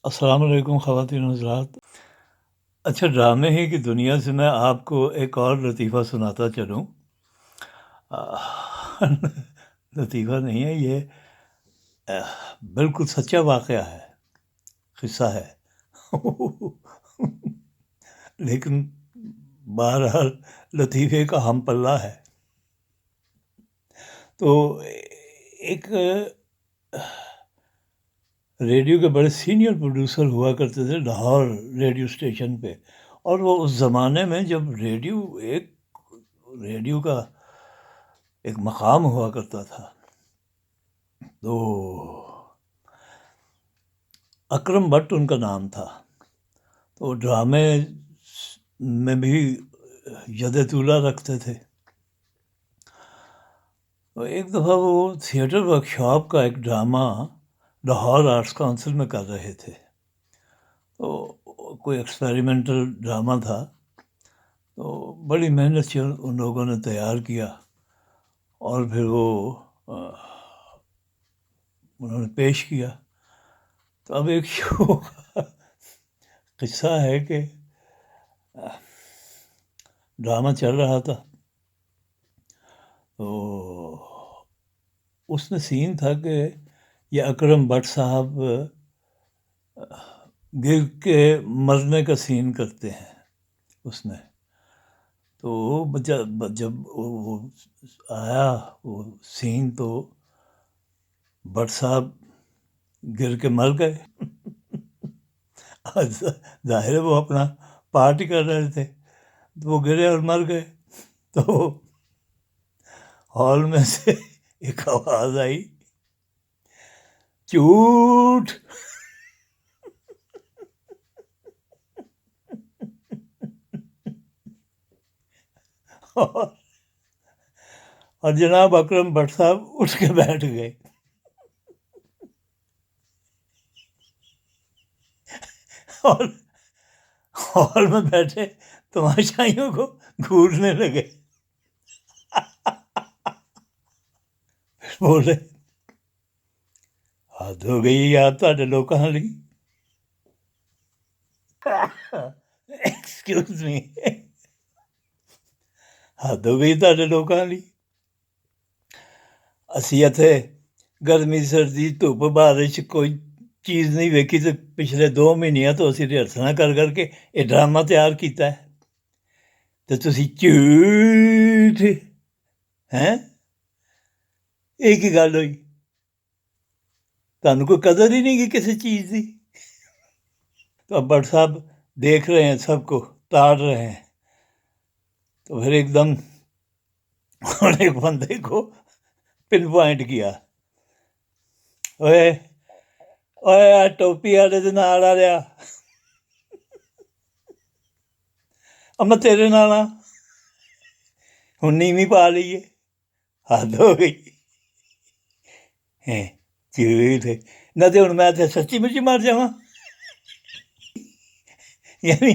السلام علیکم خواتین و حضرات۔ اچھا، ڈرامے ہی کی دنیا سے میں آپ کو ایک اور لطیفہ سناتا چلوں۔ لطیفہ نہیں ہے یہ، بالکل سچا واقعہ ہے، قصہ ہے۔ لیکن بہرحال لطیفے کا ہم پلہ ہے۔ تو ایک ریڈیو کے بڑے سینئر پروڈیوسر ہوا کرتے تھے لاہور ریڈیو اسٹیشن پہ، اور وہ اس زمانے میں جب ریڈیو کا ایک مقام ہوا کرتا تھا، تو اکرم بٹ ان کا نام تھا۔ تو ڈرامے میں بھی ید طولہ رکھتے تھے۔ تو ایک دفعہ وہ تھیٹر ورک شاپ کا ایک ڈرامہ لاہور آرٹس کونسل میں کر رہے تھے۔ تو کوئی ایکسپیریمنٹل ڈرامہ تھا، تو بڑی محنت سے ان لوگوں نے تیار کیا، اور پھر وہ انہوں نے پیش کیا۔ تو اب ایک شو کا قصہ ہے کہ ڈرامہ چل رہا تھا، تو اس میں سین تھا کہ یہ اکرم بٹ صاحب گر کے مرنے کا سین کرتے ہیں اس میں۔ تو جب وہ آیا وہ سین، تو بٹ صاحب گر کے مر گئے۔ ظاہر ہے وہ اپنا پارٹی کر رہے تھے، تو وہ گرے اور مر گئے۔ تو ہال میں سے ایک آواز آئی، جھوٹ۔ اور جناب اکرم بٹ صاحب اٹھ کے بیٹھ گئے، اور ہال میں بیٹھے تماشائیوں کو گھورنے لگے۔ بولے، حد ہو گئی یار تہاڈے لوکاں لئی۔ ایکسکیوز می، حد ہو گئی تہاڈے لوکاں لئی۔ اسی اتھے گرمی سردی دھوپ بارش کوئی چیز نہیں ویکھی، تو پچھلے 2 مہینیاں تو اسی ریہرسلاں کر کے یہ ڈرامہ تیار کیتا ہے، تو تسی جھوٹ ہیں؟ یہ کی گل ہوئی؟ تانوں کوئی قدر ہی نہیں گی کسی چیز دی۔ تو اب بٹ صاحب دیکھ رہے ہیں، سب کو تاڑ رہے ہیں، تو پھر ایک دم انہوں نے ایک بندے کو پن پوائنٹ کیا، اوئے اوئے ٹوپی والے دے نال آ رہا، اب میں تیرے نال ہاں، ہن نیویں پا لیے، حد ہو گئی۔ جھوٹ نہ تو ہن میں سچی مچی مر جاواں، یعنی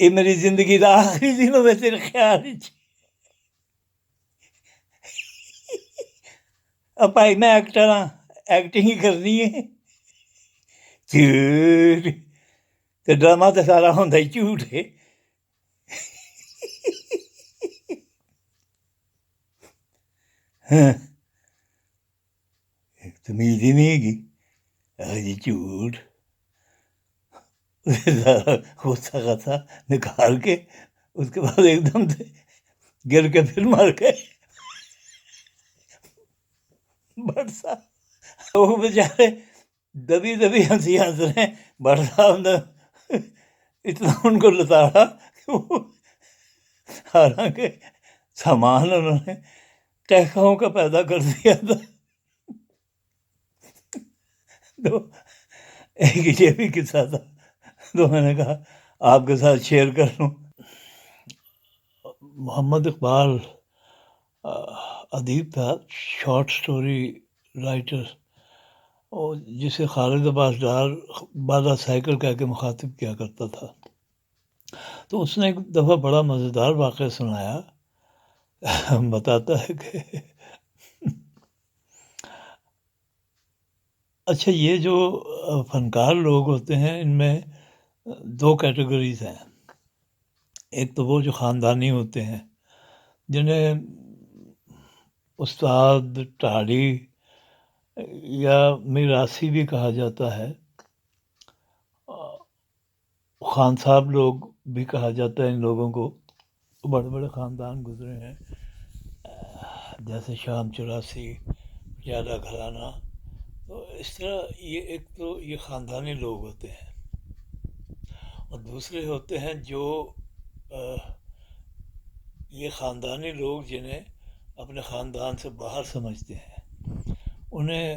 یہ میری زندگی کا آخری دن ہوئے تیرے خیال وچ؟ اب بھائی میں ایکٹر ہاں، ایکٹنگ ہی کرنی ہے۔ جھوٹ، تو ڈرامہ تو سارا ہوندا ہی جھوٹ ہے۔ تمیز ہی نہیں گی جی، جھوٹ۔ غصہ غصہ نکال کے اس کے بعد ایک دم سے گر کے پھر مر گئے بٹ صاحب۔ وہ بیچارے دبی دبی ہنسی ہنس رہے ہیں، بٹ صاحب نے اتنا ان کو لتاڑا کہ وہ، حالانکہ سامان انہوں نے قہقہوں کا پیدا کر دیا تھا۔ تو ایک یہ بھی قصہ تھا، تو میں نے کہا آپ کے ساتھ شیئر کر لوں۔ محمد اقبال ادیب تھا، شارٹ سٹوری رائٹر، اور جسے خالد عباس ڈار بالا سائیکل کہہ کے مخاطب کیا کرتا تھا۔ تو اس نے ایک دفعہ بڑا مزیدار واقعہ سنایا، بتاتا ہے کہ اچھا، یہ جو فنکار لوگ ہوتے ہیں ان میں دو کیٹیگریز ہیں. ایک تو وہ جو خاندانی ہوتے ہیں جنہیں استاد ٹاڑی یا میراثی بھی کہا جاتا ہے، خان صاحب لوگ بھی کہا جاتا ہے ان لوگوں کو. بڑے بڑے خاندان گزرے ہیں جیسے شام چوراسی، پٹیالہ گھرانہ. تو اس طرح یہ ایک تو یہ خاندانی لوگ ہوتے ہیں، اور دوسرے ہوتے ہیں جو یہ خاندانی لوگ جنہیں اپنے خاندان سے باہر سمجھتے ہیں. انہیں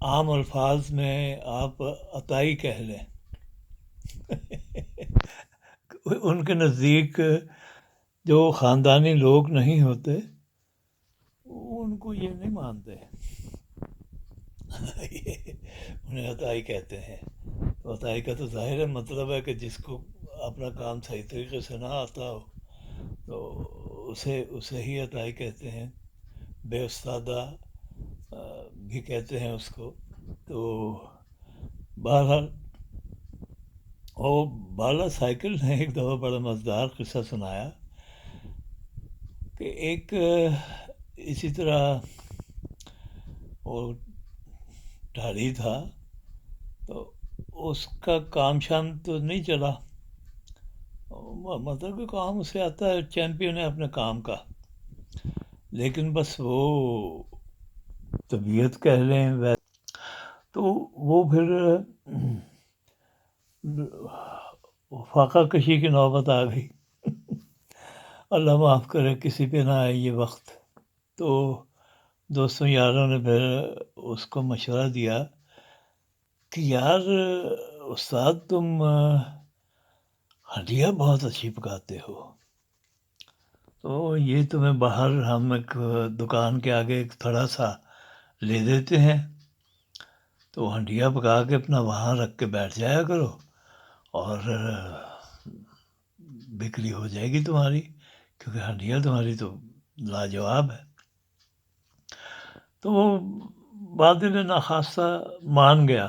عام الفاظ میں آپ عطائی کہہ لیں. ان کے نزدیک جو خاندانی لوگ نہیں ہوتے ان کو یہ نہیں مانتے. انہیں عطائی کہتے ہیں. تو عطائی کا تو ظاہر ہے مطلب ہے کہ جس کو اپنا کام صحیح طریقے سے نہ آتا ہو تو اسے ہی عطائی کہتے ہیں. بے استادہ بھی کہتے ہیں اس کو. تو بہرحال وہ بالا سائیکل نے ایک دفعہ بڑا مزدار قصہ سنایا کہ ایک اسی طرح وہ ٹھاڑی تھا، تو اس کا کام شام تو نہیں چلا، مطلب کہ کام اسے آتا ہے، چیمپئن ہے اپنے کام کا، لیکن بس وہ طبیعت کہہ لیں تو وہ پھر فاقہ کشی کی نوبت آ گئی. اللہ معاف کرے کسی پہ نہ آئے یہ وقت. تو دوستوں یاروں نے پھر اس کو مشورہ دیا کہ یار استاد تم ہڈیاں بہت اچھی پکاتے ہو، تو یہ تمہیں باہر ہم ایک دکان کے آگے ایک تھوڑا سا لے دیتے ہیں، تو ہنڈیا پکا کے اپنا وہاں رکھ کے بیٹھ جایا کرو اور بکری ہو جائے گی تمہاری، کیونکہ ہنڈیا تمہاری تو لاجواب ہے. تو وہ بادل ناخواستہ مان گیا.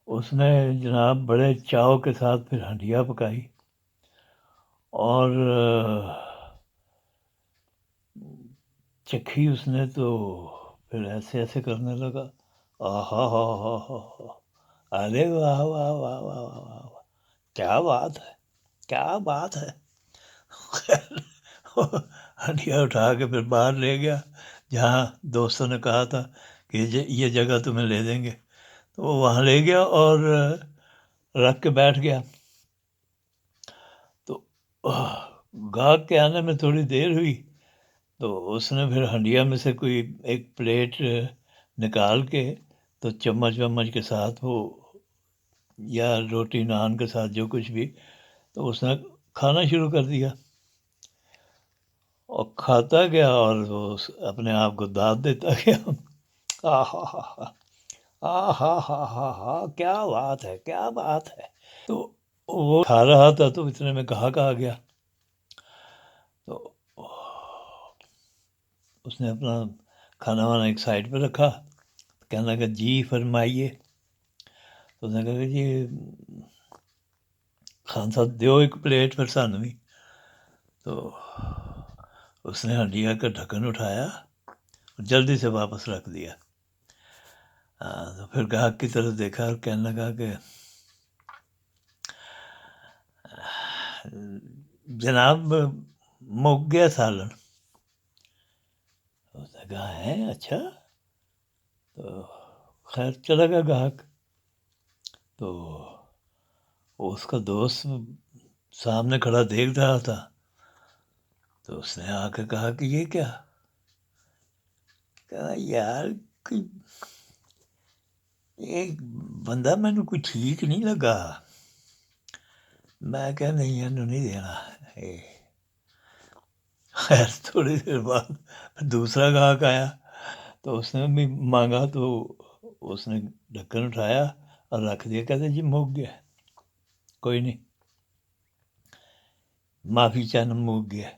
اس نے جناب بڑے چاؤ کے ساتھ پھر ہنڈیا پکائی اور چکھی اس نے تو پھر ایسے ایسے کرنے لگا. آہا ہا ہا ہا ہا، ارے واہ واہ واہ واہ واہ واہ، کیا بات ہے، کیا بات ہے. ہنڈیا اٹھا کے پھر باہر لے گیا جہاں دوستوں نے کہا تھا کہ یہ جگہ تمہیں لے دیں گے. تو وہ وہاں لے گیا اور رکھ کے بیٹھ گیا. تو گاہک کے آنے میں تھوڑی دیر ہوئی تو اس نے پھر ہنڈیا میں سے کوئی ایک پلیٹ نکال کے تو چمچ ومچ کے ساتھ وہ یا روٹی نان کے ساتھ جو کچھ بھی، تو اس نے کھانا شروع کر دیا اور کھاتا گیا اور وہ اپنے آپ کو داد دیتا گیا. ہا ہا ہا ہا ہا، کیا بات ہے، کیا بات ہے. تو وہ کھا رہا تھا تو اتنے میں گاہک آ گیا. تو اس نے اپنا کھانا وانا ایک سائڈ پہ رکھا، کہنے لگا جی فرمائیے. تو اس نے کہا کہ جی خان صاحب دیو ایک پلیٹ پھر سانو بھی. تو اس نے ہنڈیا کا ڈھکن اٹھایا اور جلدی سے واپس رکھ دیا. تو پھر گاہک کی طرف دیکھا اور کہنے لگا کہ جناب مک گیا سالن. اس نے کہا ہے اچھا. تو خیر چلا گیا گاہک. تو اس کا دوست سامنے کھڑا دیکھ رہا تھا. تو اس نے آ کے کہا کہ یہ کیا؟ کہا یار ایک بندہ مینو کوئی ٹھیک نہیں لگا. میں کہا نہیں نہیں دینا. خیر تھوڑی دیر بعد دوسرا گاہک آیا تو اس نے بھی مانگا. تو اس نے ڈھکن اٹھایا اور رکھ دیا. کہتے جی مک گیا، کوئی نہیں، معافی چاہنا مک گیا.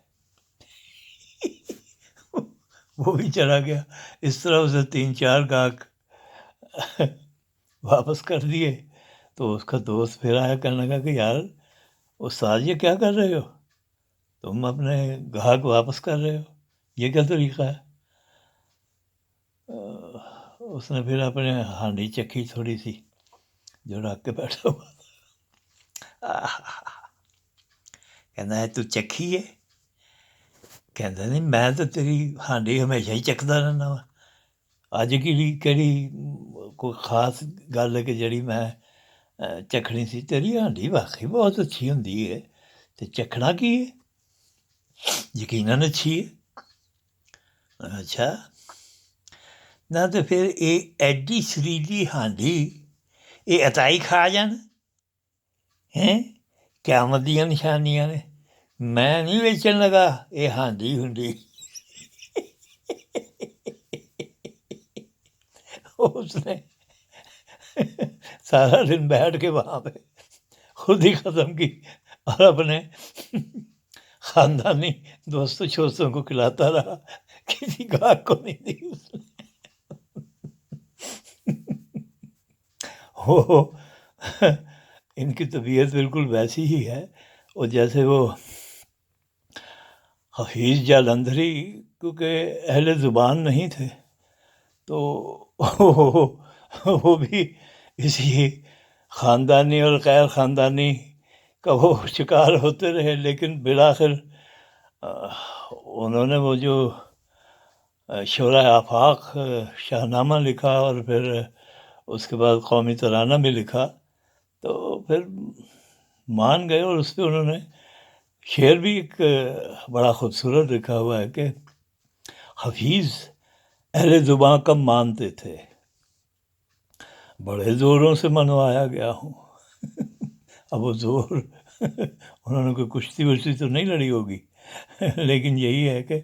وہ بھی چلا گیا. اس طرح اسے 3-4 گاہک واپس کر دیے. تو اس کا دوست پھر آیا، کہنے لگا کہ یار استاد یہ کیا کر رہے ہو، تم اپنے گاہک واپس کر رہے ہو، یہ کیا طریقہ ہے؟ اس نے پھر اپنے ہانڈی چکھی تھوڑی سی جو رکھ کے بیٹھا ہوا تھا. کہنا ہے تو چکھی ہے؟ کہتا نہیں میں تو تیری ہانڈی ہمیشہ ہی چکھتا رہنا وا، اج کہڑی کوئی خاص گل ہے کہ جڑی میں چکھنی سی؟ تیری ہانڈی واقعی بہت اچھی ہوندی ہے، تو چکھنا کی ہے؟ یقیناً اچھی ہے. اچھا نہ تو پھر یہ ایڈی سریلی ہانڈی یہ عطائی کھا جان ہیں؟ قیامت دیا نشانیاں نے. میں نہیں ویچن لگا یہ ہانڈی ہنڈی. اس نے سارا دن بیٹھ کے وہاں پہ خود ہی ختم کی اور اپنے خاندانی دوستوں شوستوں کو کھلاتا رہا، کسی گاہک کو نہیں دی اس نے. وہ ان کی طبیعت بالکل ویسی ہی ہے، اور جیسے وہ حفیظ جالندھری کیونکہ اہل زبان نہیں تھے تو وہ بھی اسی خاندانی اور غیر خاندانی کا وہ شکار ہوتے رہے. لیکن بالآخر انہوں نے وہ جو شورۂ آفاق شاہ نامہ لکھا اور پھر اس کے بعد قومی ترانہ بھی لکھا، تو پھر مان گئے. اور اس پہ انہوں نے شعر بھی ایک بڑا خوبصورت لکھا ہوا ہے کہ حفیظ اہل زباں کم مانتے تھے، بڑے زوروں سے منوایا گیا ہوں. اب وہ زور انہوں نے کوئی کشتی وشتی تو نہیں لڑی ہوگی، لیکن یہی ہے کہ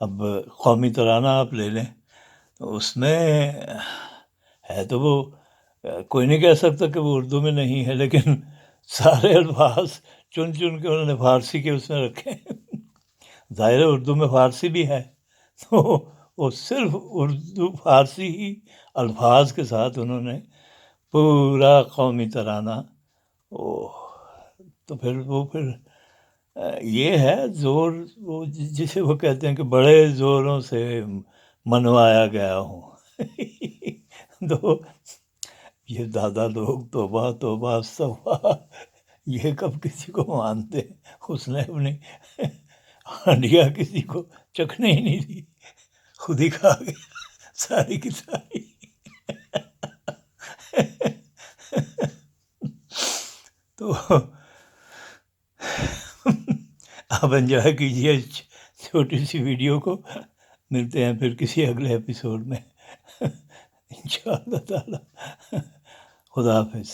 اب قومی ترانہ آپ لے لیں تو اس میں ہے تو وہ کوئی نہیں کہہ سکتا کہ وہ اردو میں نہیں ہے، لیکن سارے الفاظ چن چن کے انہوں نے فارسی کے اس میں رکھے. ظاہر ہے اردو میں فارسی بھی ہے، تو وہ صرف اردو فارسی ہی الفاظ کے ساتھ انہوں نے پورا قومی ترانہ تو پھر یہ ہے زور، وہ جسے وہ کہتے ہیں کہ بڑے زوروں سے منوایا گیا ہوں. تو یہ دادا لوگ توبہ توبہ استغفار، یہ کب کسی کو مانتے ہیں؟ اس نے اپنی ہانڈیاں کسی کو چکھنے ہی نہیں دی، خود ہی کھا گیا ساری کی ساری. تو آپ انجوائے کیجیے چھوٹی سی ویڈیو کو. ملتے ہیں پھر کسی اگلے ایپیسوڈ میں انشاءاللہ تعالی. خدا حافظ.